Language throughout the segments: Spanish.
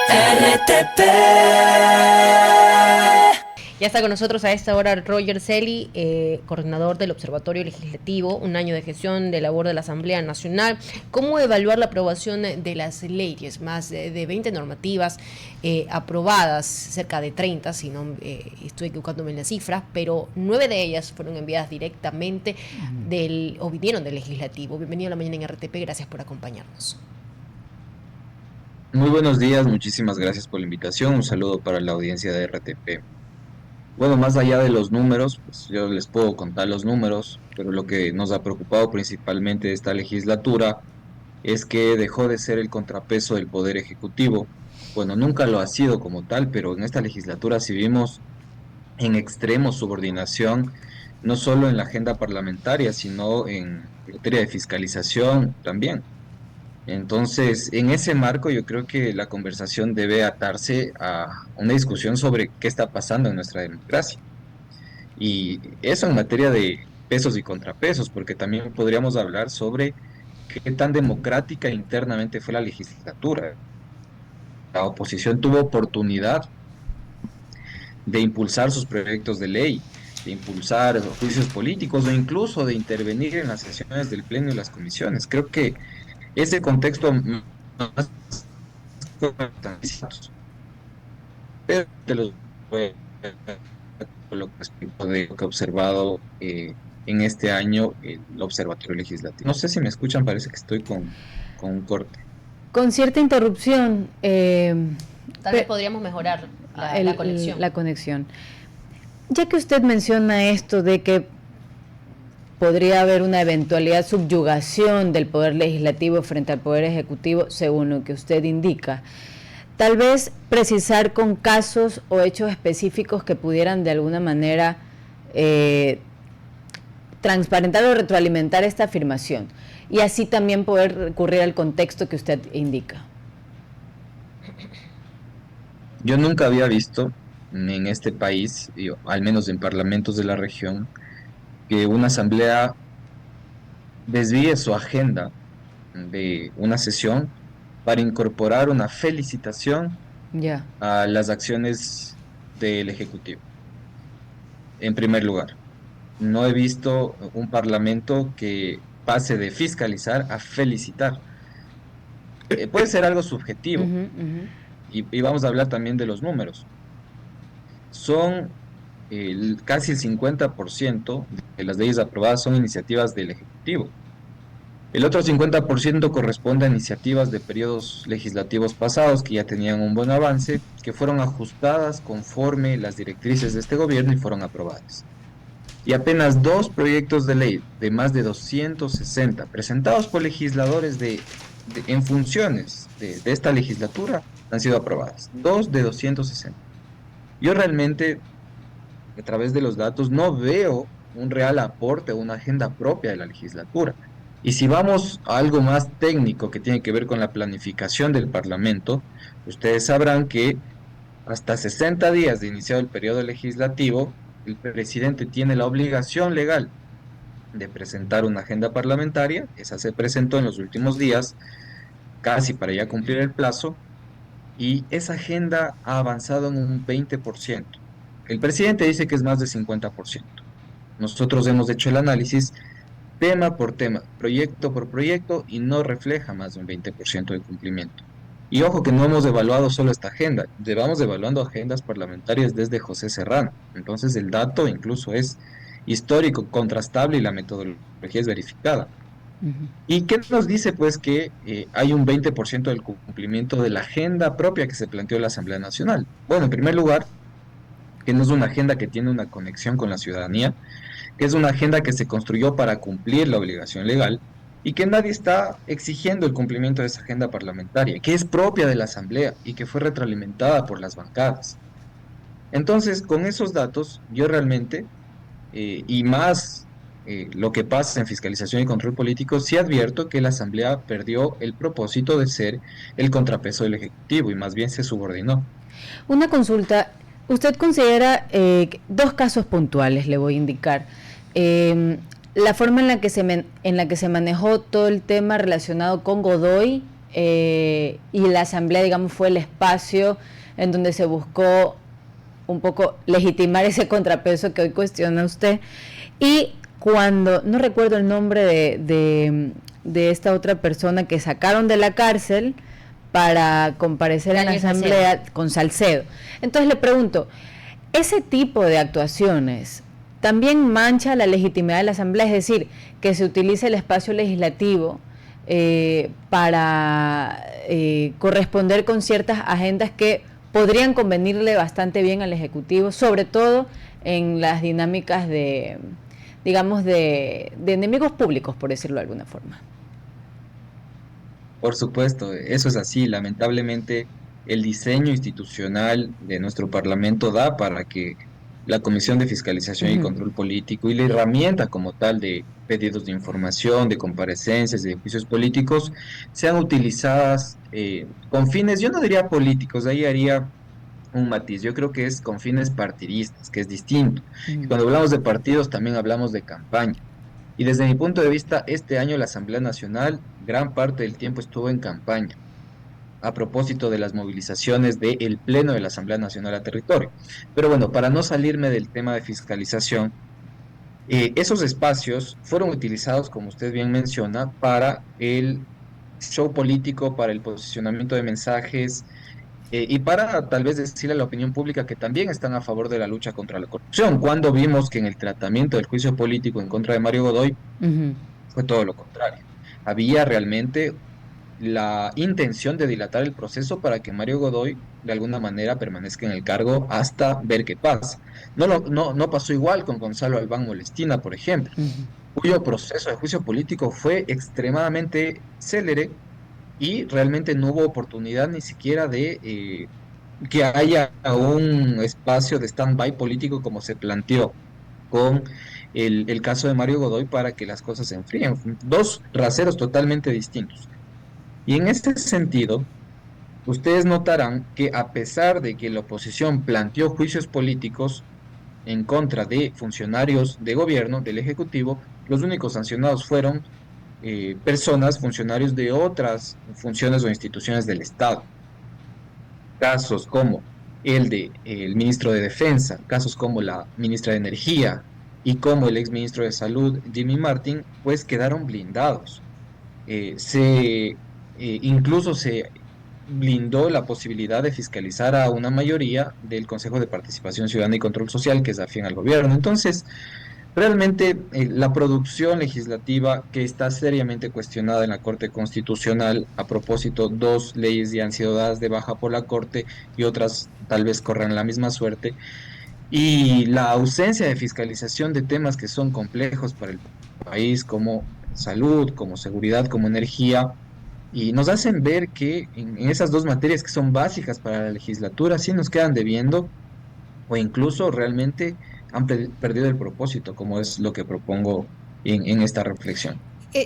RTP. Ya está con nosotros a esta hora Roger Celi, coordinador del Observatorio Legislativo, un año de gestión de labor de la Asamblea Nacional. ¿Cómo evaluar la aprobación de las leyes? Más de 20 normativas aprobadas, cerca de 30, si no estoy equivocándome en la cifra, pero 9 de ellas fueron enviadas directamente o vinieron del Legislativo. Bienvenido a la mañana en RTP, gracias por acompañarnos. Muy buenos días, muchísimas gracias por la invitación. Un saludo para la audiencia de RTP. Bueno, más allá de los números, pues yo les puedo contar los números, pero lo que nos ha preocupado principalmente de esta legislatura es que dejó de ser el contrapeso del Poder Ejecutivo. Bueno, nunca lo ha sido como tal, pero en esta legislatura sí vimos en extremo subordinación, no solo en la agenda parlamentaria, sino en materia de fiscalización también. Entonces, en ese marco, yo creo que la conversación debe atarse a una discusión sobre qué está pasando en nuestra democracia. Y eso en materia de pesos y contrapesos, porque también podríamos hablar sobre qué tan democrática internamente fue la legislatura. La oposición tuvo oportunidad de impulsar sus proyectos de ley, de impulsar juicios políticos o incluso de intervenir en las sesiones del Pleno y las comisiones. Creo que ese contexto más pero te los voy a con lo respecto de lo que he observado en este año el Observatorio Legislativo. No sé si me escuchan, parece que estoy con un corte. Con cierta interrupción. Tal vez podríamos mejorar la conexión. La conexión. Ya que usted menciona esto de que podría haber una eventualidad subyugación del Poder Legislativo frente al Poder Ejecutivo, según lo que usted indica, tal vez precisar con casos o hechos específicos que pudieran de alguna manera transparentar o retroalimentar esta afirmación y así también poder recurrir al contexto que usted indica. Yo nunca había visto en este país, al menos en parlamentos de la región, que una asamblea desvíe su agenda de una sesión para incorporar una felicitación Ya. a las acciones del Ejecutivo. En primer lugar, no he visto un parlamento que pase de fiscalizar a felicitar. Puede ser algo subjetivo y vamos a hablar también de los números. Son casi el 50% de las leyes aprobadas son iniciativas del Ejecutivo. El otro 50% corresponde a iniciativas de periodos legislativos pasados que ya tenían un buen avance, que fueron ajustadas conforme las directrices de este gobierno y fueron aprobadas. Y apenas 2 proyectos de ley de más de 260 presentados por legisladores en funciones de esta legislatura han sido aprobadas. 2 de 260. Yo realmente, a través de los datos, no veo un real aporte o una agenda propia de la legislatura. Y si vamos a algo más técnico que tiene que ver con la planificación del Parlamento, ustedes sabrán que hasta 60 días de iniciado el periodo legislativo, el presidente tiene la obligación legal de presentar una agenda parlamentaria. Esa se presentó en los últimos días, casi para ya cumplir el plazo, y esa agenda ha avanzado en un 20%. El presidente dice que es más de 50%. Nosotros hemos hecho el análisis tema por tema, proyecto por proyecto, y no refleja más de un 20% de cumplimiento. Y ojo que no hemos evaluado solo esta agenda, llevamos evaluando agendas parlamentarias desde José Serrano. Entonces el dato incluso es histórico, contrastable y la metodología es verificada. ¿Y qué nos dice? Pues que hay un 20% del cumplimiento de la agenda propia que se planteó la Asamblea Nacional. Bueno, en primer lugar, que no es una agenda que tiene una conexión con la ciudadanía, que es una agenda que se construyó para cumplir la obligación legal y que nadie está exigiendo el cumplimiento de esa agenda parlamentaria, que es propia de la Asamblea y que fue retroalimentada por las bancadas. Entonces, con esos datos, yo realmente, y más lo que pasa en fiscalización y control político, sí advierto que la Asamblea perdió el propósito de ser el contrapeso del Ejecutivo y más bien se subordinó. Una consulta. Usted considera dos casos puntuales, le voy a indicar. La forma en la que se manejó todo el tema relacionado con Godoy y la Asamblea, digamos, fue el espacio en donde se buscó un poco legitimar ese contrapeso que hoy cuestiona usted. Y cuando, no recuerdo el nombre de esta otra persona que sacaron de la cárcel para comparecer en la Asamblea, con Salcedo. Entonces le pregunto, ¿ese tipo de actuaciones también mancha la legitimidad de la Asamblea? Es decir, que se utilice el espacio legislativo para corresponder con ciertas agendas que podrían convenirle bastante bien al Ejecutivo, sobre todo en las dinámicas de, digamos, de enemigos públicos, por decirlo de alguna forma. Por supuesto, eso es así. Lamentablemente, el diseño institucional de nuestro Parlamento da para que la Comisión de Fiscalización y Control Político y la herramienta como tal de pedidos de información, de comparecencias, de juicios políticos, sean utilizadas con fines, yo no diría políticos, ahí haría un matiz. Yo creo que es con fines partidistas, que es distinto. Cuando hablamos de partidos, también hablamos de campaña. Y desde mi punto de vista, este año la Asamblea Nacional, gran parte del tiempo estuvo en campaña, a propósito de las movilizaciones del Pleno de la Asamblea Nacional a territorio. Pero bueno, para no salirme del tema de fiscalización, esos espacios fueron utilizados, como usted bien menciona, para el show político, para el posicionamiento de mensajes, y para tal vez decirle a la opinión pública que también están a favor de la lucha contra la corrupción, cuando vimos que en el tratamiento del juicio político en contra de Mario Godoy fue todo lo contrario. Había realmente la intención de dilatar el proceso para que Mario Godoy de alguna manera permanezca en el cargo hasta ver qué pasa. No pasó igual con Gonzalo Albán Molestina, por ejemplo, cuyo proceso de juicio político fue extremadamente célere y realmente no hubo oportunidad ni siquiera de que haya un espacio de stand-by político como se planteó con el caso de Mario Godoy para que las cosas se enfríen. Dos raseros totalmente distintos. Y en este sentido, ustedes notarán que a pesar de que la oposición planteó juicios políticos en contra de funcionarios de gobierno, del Ejecutivo, los únicos sancionados fueron funcionarios de otras funciones o instituciones del Estado. Casos como el ministro de Defensa, casos como la ministra de Energía y como el exministro de Salud, Jimmy Martin, pues quedaron blindados. Incluso se blindó la posibilidad de fiscalizar a una mayoría del Consejo de Participación Ciudadana y Control Social, que es afín al gobierno. Entonces, realmente la producción legislativa que está seriamente cuestionada en la Corte Constitucional, a propósito, dos leyes ya han sido dadas de baja por la Corte y otras tal vez corran la misma suerte, y la ausencia de fiscalización de temas que son complejos para el país, como salud, como seguridad, como energía, y nos hacen ver que en esas dos materias que son básicas para la legislatura sí nos quedan debiendo o incluso realmente han perdido el propósito, como es lo que propongo en esta reflexión.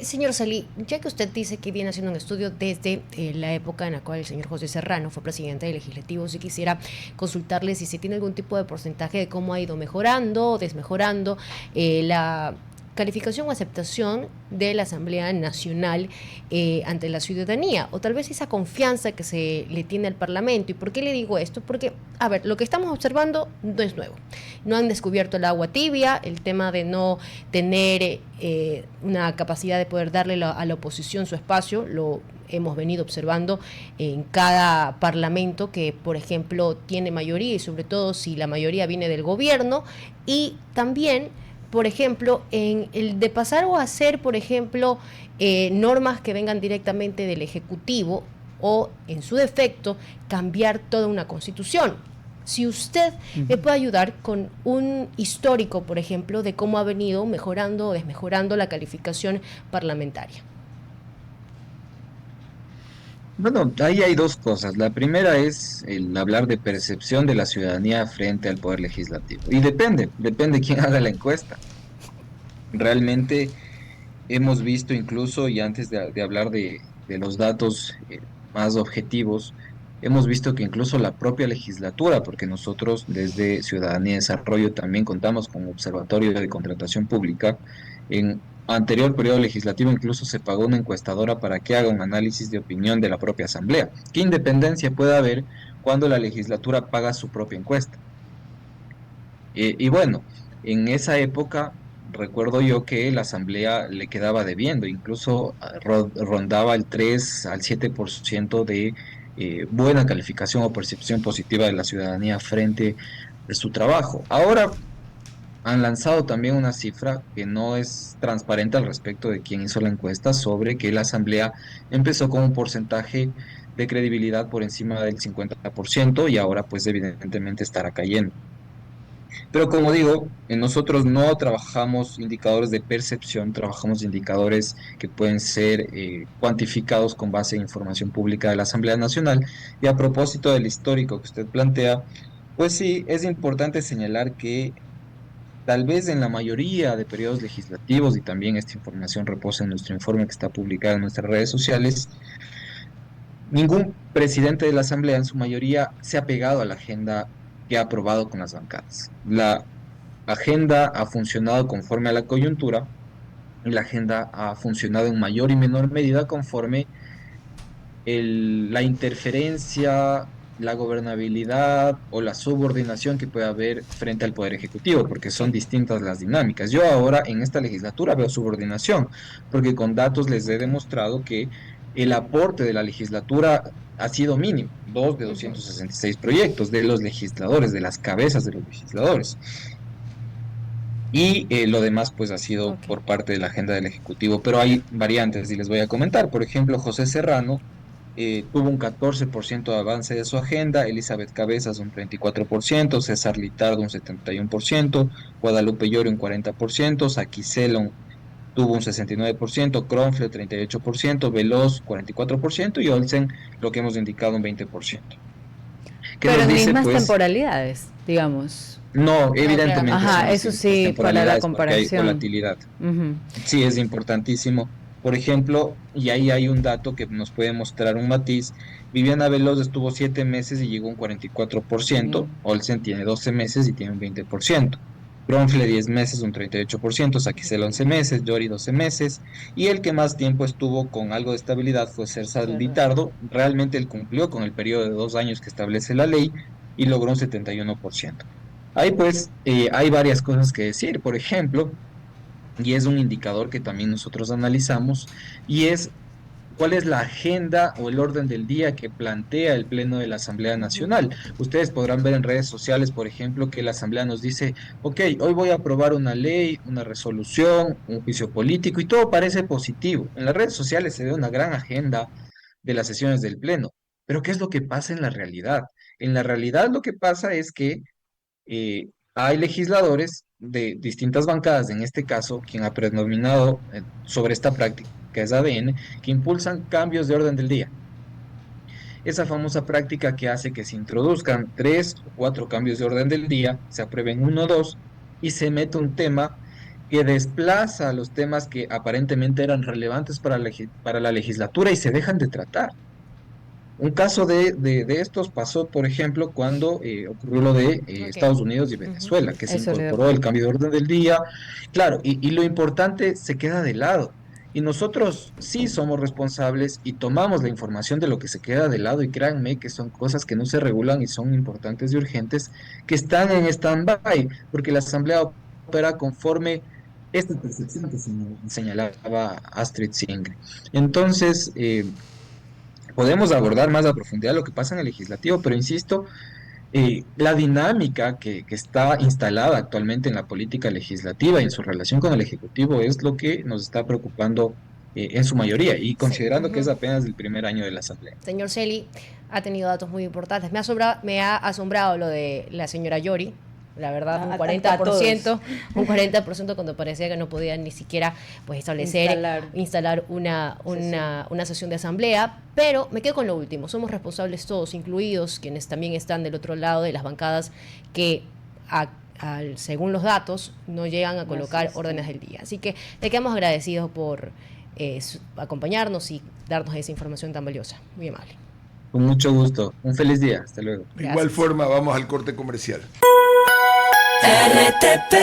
Señor Salí, ya que usted dice que viene haciendo un estudio desde la época en la cual el señor José Serrano fue presidente del Legislativo, si quisiera consultarle si se tiene algún tipo de porcentaje de cómo ha ido mejorando o desmejorando la calificación o aceptación de la Asamblea Nacional ante la ciudadanía, o tal vez esa confianza que se le tiene al Parlamento. ¿Y por qué le digo esto? Porque, a ver, lo que estamos observando no es nuevo. No han descubierto el agua tibia, el tema de no tener una capacidad de poder darle a la oposición su espacio, lo hemos venido observando en cada parlamento que, por ejemplo, tiene mayoría, y sobre todo si la mayoría viene del gobierno, y también, por ejemplo, en el de pasar o hacer, por ejemplo, normas que vengan directamente del Ejecutivo o, en su defecto, cambiar toda una constitución. Si usted me puede ayudar con un histórico, por ejemplo, de cómo ha venido mejorando o desmejorando la calificación parlamentaria. Bueno, ahí hay dos cosas. La primera es el hablar de percepción de la ciudadanía frente al poder legislativo. Y depende quién haga la encuesta. Realmente hemos visto incluso, y antes de hablar de los datos más objetivos, hemos visto que incluso la propia legislatura, porque nosotros desde Ciudadanía y Desarrollo también contamos con un observatorio de contratación pública, en anterior periodo legislativo incluso se pagó una encuestadora para que haga un análisis de opinión de la propia Asamblea. ¿Qué independencia puede haber cuando la legislatura paga su propia encuesta? Y bueno, en esa época recuerdo yo que la Asamblea le quedaba debiendo, incluso rondaba el 3 al 7% de buena calificación o percepción positiva de la ciudadanía frente a su trabajo. Ahora han lanzado también una cifra que no es transparente al respecto de quién hizo la encuesta sobre que la Asamblea empezó con un porcentaje de credibilidad por encima del 50% y ahora pues evidentemente estará cayendo. Pero como digo, nosotros no trabajamos indicadores de percepción, trabajamos indicadores que pueden ser cuantificados con base en información pública de la Asamblea Nacional. Y a propósito del histórico que usted plantea, pues sí, es importante señalar que tal vez en la mayoría de periodos legislativos, y también esta información reposa en nuestro informe que está publicado en nuestras redes sociales, ningún presidente de la Asamblea en su mayoría se ha pegado a la agenda que ha aprobado con las bancadas. La agenda ha funcionado conforme a la coyuntura y la agenda ha funcionado en mayor y menor medida conforme la interferencia, la gobernabilidad o la subordinación que puede haber frente al Poder Ejecutivo, porque son distintas las dinámicas. Yo ahora en esta legislatura veo subordinación, porque con datos les he demostrado que el aporte de la legislatura ha sido mínimo, dos de 266 proyectos de los legisladores, de las cabezas de los legisladores. Y lo demás pues ha sido por parte de la agenda del Ejecutivo, pero hay variantes y les voy a comentar. Por ejemplo, José Serrano tuvo un 14% de avance de su agenda, Elizabeth Cabezas un 34%, César Litardo un 71%, Guadalupe Llori un 40%, Saquicela tuvo un 69%, Cronfle 38%, Veloz 44% y Olsen, lo que hemos indicado, un 20%. ¿Qué Pero nos en dice, mismas pues? temporalidades, digamos. No, evidentemente Ajá, son eso distintas sí, para la temporalidades porque hay comparación. volatilidad. Ujú. Sí, es importantísimo. Por ejemplo, y ahí hay un dato que nos puede mostrar un matiz. Viviana Veloz estuvo 7 meses y llegó a un 44%. Bien. Olsen tiene 12 meses y tiene un 20%. Cronfle 10 meses, un 38%. Saquicel 11 meses, Llori 12 meses. Y el que más tiempo estuvo con algo de estabilidad fue César Litardo. Realmente él cumplió con el periodo de 2 años que establece la ley y logró un 71%. Ahí pues hay varias cosas que decir. Por ejemplo, y es un indicador que también nosotros analizamos, y es cuál es la agenda o el orden del día que plantea el Pleno de la Asamblea Nacional. Ustedes podrán ver en redes sociales, por ejemplo, que la Asamblea nos dice, ok, hoy voy a aprobar una ley, una resolución, un juicio político, y todo parece positivo. En las redes sociales se ve una gran agenda de las sesiones del Pleno, pero ¿qué es lo que pasa en la realidad? En la realidad lo que pasa es que hay legisladores de distintas bancadas, en este caso, quien ha predominado sobre esta práctica es ADN, que impulsan cambios de orden del día. Esa famosa práctica que hace que se introduzcan 3 o 4 cambios de orden del día, se aprueben uno o dos, y se mete un tema que desplaza a los temas que aparentemente eran relevantes para la legislatura y se dejan de tratar. Un caso de estos pasó, por ejemplo, cuando ocurrió lo de Estados Unidos y Venezuela, que se Eso le incorporó el cambio de orden del día. Claro, y lo importante se queda de lado. Y nosotros sí somos responsables y tomamos la información de lo que se queda de lado y créanme que son cosas que no se regulan y son importantes y urgentes que están en stand-by, porque la Asamblea opera conforme esta percepción que señalaba Astrid Singh. Entonces, podemos abordar más a profundidad lo que pasa en el legislativo, pero insisto, la dinámica que está instalada actualmente en la política legislativa y en su relación con el ejecutivo es lo que nos está preocupando en su mayoría y Sí. considerando que es apenas el primer año de la Asamblea. Señor Celi ha tenido datos muy importantes. Me ha asombrado lo de la señora Llori. La verdad, un 40%, un 40% cuando parecía que no podía ni siquiera pues establecer, instalar una sesión de asamblea. Pero me quedo con lo último. Somos responsables todos, incluidos quienes también están del otro lado de las bancadas que según los datos no llegan a colocar órdenes del día. Así que le quedamos agradecidos por acompañarnos y darnos esa información tan valiosa. Muy amable. Con mucho gusto. Un feliz día. Hasta luego. De igual forma, vamos al corte comercial. RTP